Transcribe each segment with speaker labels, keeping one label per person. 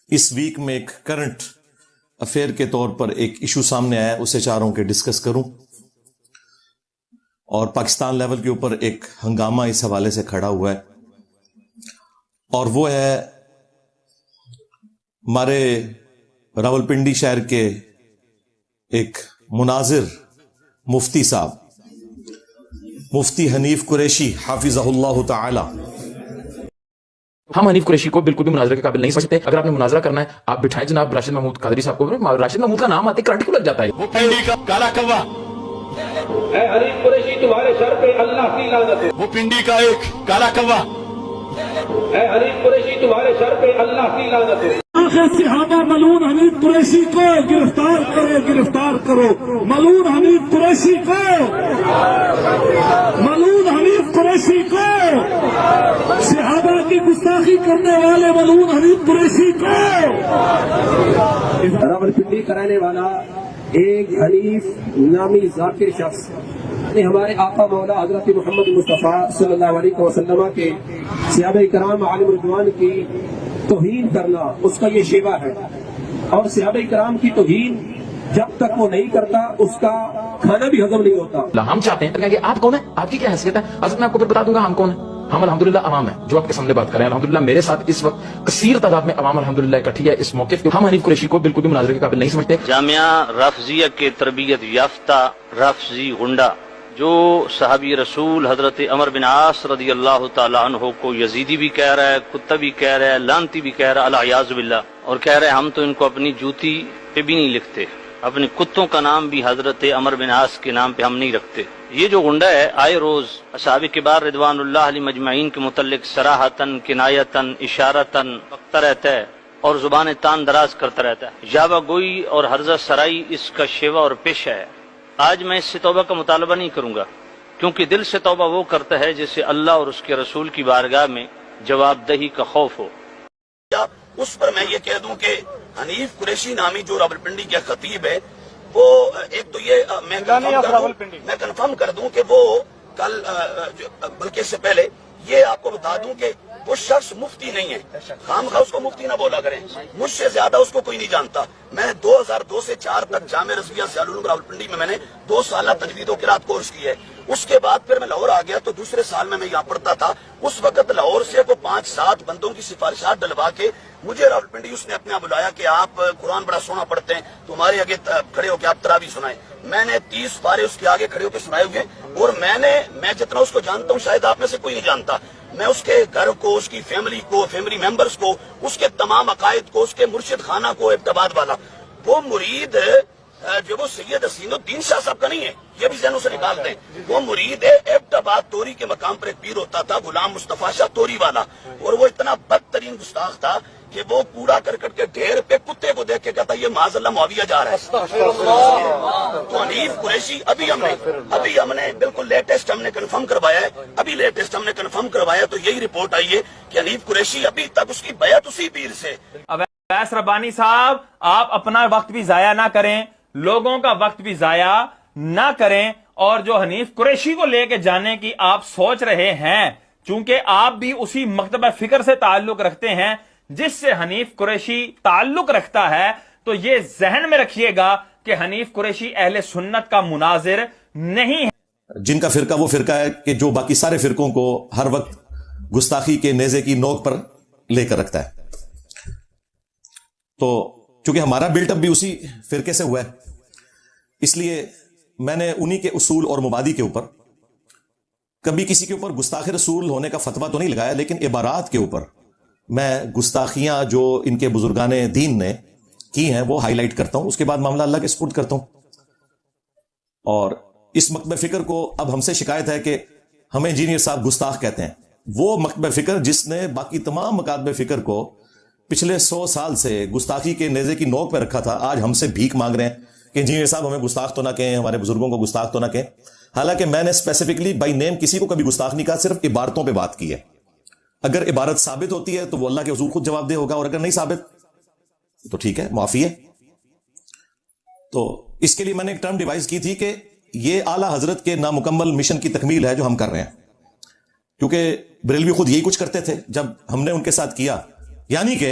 Speaker 1: اس week میں ایک current affair کے طور پر ایک ایشو سامنے آیا، اسے چاہ رہا ہوں کہ ڈسکس کروں، اور پاکستان لیول کے اوپر ایک ہنگامہ اس حوالے سے کھڑا ہوا ہے، اور وہ ہے ہمارے راولپنڈی شہر کے ایک مناظر مفتی صاحب، مفتی حنیف قریشی حافظہ اللہ تعالی۔
Speaker 2: ہم حنیف قریشی کو بالکل بھی مناظرے کے قابل نہیں سمجھتے۔ اگر آپ نے مناظرہ کرنا ہے آپ بٹھائیں جناب راشد محمود قادری صاحب کو۔ راشد محمود کا نام آتے کرنٹ کیوں لگ جاتا ہے؟
Speaker 3: وہ پنڈی کا کالا کوا
Speaker 4: اے حنیف قریشی تمہارے سر پہ اللہ کی لعنت ہو۔
Speaker 3: وہ پنڈی کا ایک کالا کوا
Speaker 4: اے حنیف قریشی تمہارے سر پہ اللہ کی لعنت ہو۔
Speaker 5: صحابہ ملعون حنیف قریشی کو گرفتار کرو ملعون حنیف قریشی کو، ملعون حنیف قریشی کو، صحابہ کی گستاخی کرنے والے ملعون حنیف قریشی کو۔
Speaker 6: راولپنڈی کرانے والا ایک حنیف نامی ذاکر شخص نے ہمارے آقا مولا حضرت محمد مصطفیٰ صلی اللہ علیہ وسلم کے صحابہ کرام عالم رضوان کی توہین کرنا اس کا یہ شیوا ہے، اور صحابہ کرام کی توہین جب تک وہ نہیں کرتا اس کا کھانا بھی ہضم نہیں ہوتا۔
Speaker 2: ہم چاہتے ہیں کہ آپ کون ہیں، آپ کی کیا حیثیت ہے؟ حضرت میں آپ کو پھر بتا دوں گا ہم کون ہیں۔ ہم الحمدللہ عوام ہیں جو آپ کے سامنے بات کر رہے ہیں۔ الحمدللہ میرے ساتھ اس وقت کثیر تعداد میں عوام الحمدللہ اکٹھی ہے اس موقع پہ۔ ہم حنیف قریشی کو بالکل بھی مناظرے کے قابل نہیں سمجھتے۔
Speaker 7: جامعہ رافضیہ کے تربیت یافتہ رافضی غنڈہ جو صحابی رسول حضرت عمر بن عاص رضی اللہ تعالی عنہ کو یزیدی بھی کہہ رہا ہے، کتا بھی کہہ رہا ہے، لانتی بھی کہہ رہا ہے العیاذ باللہ، اور کہہ رہے ہیں ہم تو ان کو اپنی جوتی پہ بھی نہیں لکھتے، اپنے کتوں کا نام بھی حضرت عمر بن عاص کے نام پہ ہم نہیں رکھتے۔ یہ جو غنڈہ ہے آئے روز اصحاب کبار رضوان اللہ علیہ مجمعین کے متعلق صراحتاً، کنایتاً، اشارتاً بکتا رہتا ہے اور زبان تان دراز کرتا رہتا ہے۔ یاوہ گوئی اور ہرزہ سرائی اس کا شیوا اور پیشہ ہے۔ آج میں اس سے توبہ کا مطالبہ نہیں کروں گا، کیونکہ دل سے توبہ وہ کرتا ہے جسے اللہ اور اس کے رسول کی بارگاہ میں جواب دہی کا خوف ہو۔
Speaker 8: اس پر میں یہ کہہ دوں کہ حنیف قریشی نامی جو راولپنڈی کے خطیب ہے، وہ ایک تو یہ میں کنفرم کر دوں کہ وہ کل بلکہ اس سے پہلے یہ آپ کو بتا دوں کہ وہ شخص مفتی نہیں ہے، خام خواہ اس کو مفتی نہ بولا کریں، مجھ سے زیادہ اس کو کوئی نہیں جانتا۔ میں 2002 سے 4 تک جامعہ رضویہ سیال راولپنڈی میں نے 2 سالہ تجوید و قرات کورس کی ہے۔ اس کے بعد پھر میں لاہور آ گیا تو دوسرے سال میں یہاں پڑھتا تھا۔ اس وقت لاہور سے وہ 5-7 بندوں کی سفارشات ڈلوا کے مجھے راولپنڈی اس نے اپنے یہاں بلایا کہ آپ قرآن بڑا سونا پڑھتے ہیں، تمہارے آگے کھڑے ہو کے آپ تراویح سنائیں۔ میں نے 30 پارے اس کے آگے کھڑے ہو کے سنائے ہوئے، اور میں جتنا اس کو جانتا ہوں شاید آپ میں سے کوئی نہیں جانتا۔ میں اس کے گھر کو، اس کی فیملی کو، فیملی ممبرز کو، اس کے تمام عقائد کو، اس کے مرشد خانہ کو، ابتباد والا وہ مرید جو وہ سید حسین الدین شاہ صاحب کا نہیں ہے، یہ بھی ذہنوں سے نکال دیں۔ وہ مرید ابتباد توری کے مقام پر ایک پیر ہوتا تھا غلام مصطفیٰ شاہ توری والا، اور وہ اتنا بدترین گستاخ تھا کہ وہ کوڑا کرکٹ کے ڈھیر پہ کتے کو دیکھ کے کہتا یہ معاذ اللہ معاویہ جا رہا ہے۔ تو حنیف قریشی ابھی ہم نے بالکل لیٹسٹ ہم نے کنفرم کروایا ہے، ابھی لیٹسٹ ہم نے کنفرم کروایا تو یہی رپورٹ آئی ہے کہ حنیف قریشی ابھی تک اس کی بیعت اسی پیر سے۔
Speaker 9: اویس ربانی صاحب، آپ اپنا وقت بھی ضائع نہ کریں، لوگوں کا وقت بھی ضائع نہ کریں، اور جو حنیف قریشی کو لے کے جانے کی آپ سوچ رہے ہیں، چونکہ آپ بھی اسی مکتبہ فکر سے تعلق رکھتے ہیں جس سے حنیف قریشی تعلق رکھتا ہے، تو یہ ذہن میں رکھیے گا کہ حنیف قریشی اہل سنت کا مناظر نہیں ہے۔
Speaker 1: جن کا فرقہ وہ فرقہ ہے کہ جو باقی سارے فرقوں کو ہر وقت گستاخی کے نیزے کی نوک پر لے کر رکھتا ہے۔ تو چونکہ ہمارا بلٹ اپ بھی اسی فرقے سے ہوا ہے، اس لیے میں نے انہی کے اصول اور مبادی کے اوپر کبھی کسی کے اوپر گستاخ رسول ہونے کا فتویٰ تو نہیں لگایا، لیکن عبارات کے اوپر میں گستاخیاں جو ان کے بزرگان دین نے کی ہیں وہ ہائی لائٹ کرتا ہوں، اس کے بعد معاملہ اللہ کے سپرد کرتا ہوں۔ اور اس مکتبہ فکر کو اب ہم سے شکایت ہے کہ ہمیں انجینئر صاحب گستاخ کہتے ہیں۔ وہ مکتبہ فکر جس نے باقی تمام مکاتب فکر کو پچھلے 100 سال سے گستاخی کے نیزے کی نوک پہ رکھا تھا، آج ہم سے بھیک مانگ رہے ہیں کہ انجینئر صاحب ہمیں گستاخ تو نہ کہیں، ہمارے بزرگوں کو گستاخ تو نہ کہیں۔ حالانکہ میں نے اسپیسیفکلی بائی نیم کسی کو کبھی گستاخ نہیں کہا، صرف عبارتوں پہ بات کی ہے۔ اگر عبارت ثابت ہوتی ہے تو وہ اللہ کے حضور خود جواب دہ ہوگا، اور اگر نہیں ثابت تو ٹھیک ہے، معافی ہے۔ تو اس کے لیے میں نے ایک ٹرم ڈیوائز کی تھی کہ یہ اعلیٰ حضرت کے نامکمل مشن کی تکمیل ہے جو ہم کر رہے ہیں، کیونکہ بریلوی خود یہی کچھ کرتے تھے جب ہم نے ان کے ساتھ کیا، یعنی کہ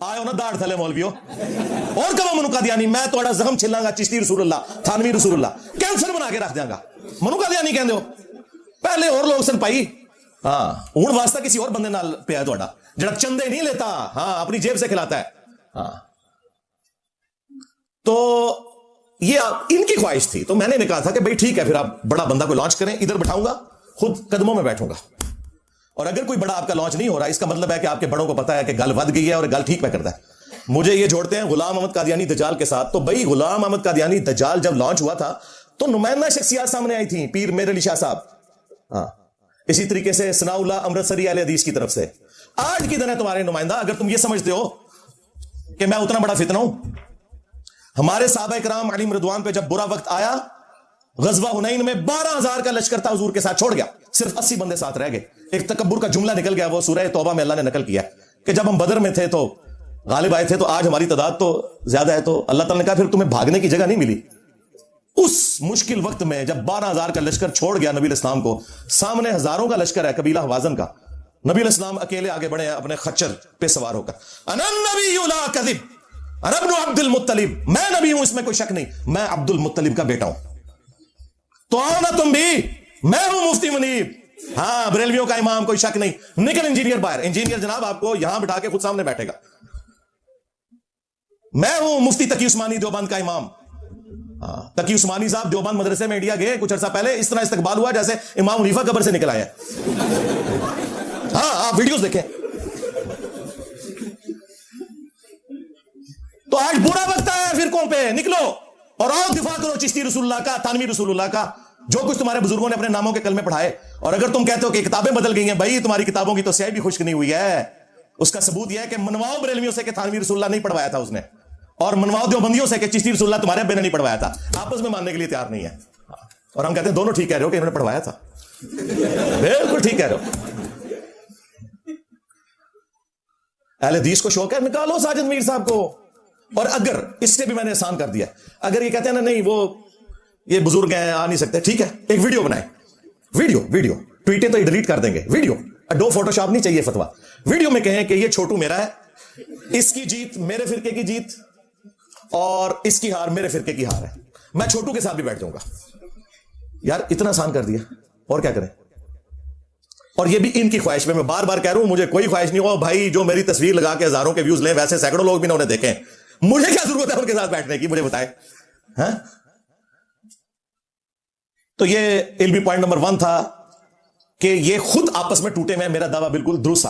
Speaker 1: آئے ہو نا داڑھ تھلے مولویو اور کب منو قادیانی میں توڑا زخم چھلاں چشتی رسول اللہ تھانوی رسول اللہ کینسر بنا کے رکھ دیاں گا منو قادیانی کہندے ہو پہلے اور لوگ سن پائی ہاں ہن واسطہ کسی اور بندے نال پیا تہاڈا جڑا چندے نہیں لیتا ہاں اپنی جیب سے کھلاتا ہے ہاں تو یہ ان کی خواہش تھی تو میں نے کہا تھا کہ بھائی ٹھیک ہے پھر آپ بڑا بندہ کو لانچ کریں ادھر بٹھاؤں گا خود قدموں میں بیٹھوں گا اور اگر کوئی بڑا آپ کا لانچ نہیں ہو رہا اس کا مطلب ہے کہ آپ کے بڑوں کو پتا ہے کہ گل ود گئی ہے اور گل ٹھیک میں کرتا ہے مجھے یہ جوڑتے ہیں غلام احمد قادیانی دجال کے ساتھ تو بھائی غلام احمد قادیانی دجال جب لانچ ہوا تھا تو نمائندہ شخصیات سامنے آئی تھیں پیر میر علی شاہ صاحب ہاں اسی طریقے سے ثناء اللہ امرتسری اہل حدیث کی طرف سے آج کی دن ہے تمہارے نمائندہ اگر تم یہ سمجھتے ہو کہ میں اتنا بڑا فتنہ ہوں ہمارے صحابہ کرام علیہم رضوان پہ جب برا وقت آیا غزوہ حنین میں 12,000 کا لشکر تھا حضور کے ساتھ چھوڑ گیا صرف 80 بندے ساتھ رہ گئے ایک تکبر کا جملہ نکل گیا وہ سورہ توبہ میں اللہ نے نقل کیا کہ جب ہم بدر میں تھے تو غالب آئے تھے تو آج ہماری تعداد تو زیادہ ہے تو اللہ تعالیٰ نے کہا پھر تمہیں بھاگنے کی جگہ نہیں ملی اس مشکل وقت میں جب 12,000 کا لشکر چھوڑ گیا نبی الاسلام کو سامنے ہزاروں کا لشکر ہے قبیلہ حوازن کا نبی الاسلام اکیلے آگے بڑھے ہیں اپنے خچر پہ سوار ہو کر انا النبی لا کذب انا ابن عبد المطلب میں نبی ہوں اس میں کوئی شک نہیں میں عبد المطلب کا بیٹا ہوں تو آؤ نا تم بھی میں ہوں مفتی منیب ہاں بریلویوں کا امام کوئی شک نہیں نکل انجینئر باہر انجینئر جناب آپ کو یہاں بٹھا کے خود سامنے بیٹھے گا میں ہوں مفتی تقی عثمانی دیوبند کا امام تقی عثمانی صاحب دیوبند مدرسے میں انڈیا گئے کچھ عرصہ پہلے اس طرح استقبال ہوا جیسے امام حنیفہ قبر سے نکل آیا ہاں آپ ویڈیوز دیکھیں تو آج برا وقت ہے فرقوں پہ نکلو اور آؤ دفاع کرو چشتی رسول اللہ کا تھانوی رسول اللہ کا جو کچھ تمہارے بزرگوں نے اپنے ناموں کے کلمے پڑھائے اور اگر تم کہتے ہو کہ کتابیں بدل گئی ہیں بھائی تمہاری کتابوں کی تو سیاہی بھی خشک نہیں ہوئی ہے اس کا ثبوت یہ ہے کہ منواؤ بریلویوں سے کہ تھانوی رسول اللہ نہیں پڑھوایا تھا اس نے اور منواؤ دیوبندیوں سے کہ چشتی رسول اللہ تمہارے ابے نے نہیں پڑھوایا تھا آپس میں ماننے کے لیے تیار نہیں ہے اور ہم کہتے ہیں دونوں ٹھیک کہہ رہے ہو کہ انہوں نے پڑھوایا تھا بالکل ٹھیک کہہ رہے ہو اہل حدیث کو شوق ہے نکالو ساجد میر صاحب کو اور اگر اس سے بھی میں نے احسان کر دیا اگر یہ کہتے ہیں نا نہیں وہ یہ بزرگ ہیں آ نہیں سکتے ٹھیک ہے ایک ویڈیو بنائیں ویڈیو ٹویٹیں تو ڈیلیٹ کر دیں گے ویڈیو دو فوٹو شاپ نہیں چاہیے فتوا ویڈیو میں کہیں کہ یہ چھوٹو میرا ہے اس کی جیت میرے فرقے کی جیت اور اس کی ہار میرے فرقے کی ہار ہے میں چھوٹو کے ساتھ بھی بیٹھ جاؤں گا یار اتنا آسان کر دیا اور کیا کریں اور یہ بھی ان کی خواہش میں بار بار کہہ رہا ہوں مجھے کوئی خواہش نہیں ہو بھائی جو میری تصویر لگا کے ہزاروں کے ویوز لیں ویسے سینکڑوں لوگ بھی نہ انہیں دیکھیں مجھے کیا ضرورت ہے ان کے ساتھ بیٹھنے کی مجھے بتائیں ہاں تو یہ علمی پوائنٹ نمبر 1 تھا کہ یہ خود آپس میں ٹوٹے میں میرا دعویٰ بالکل درست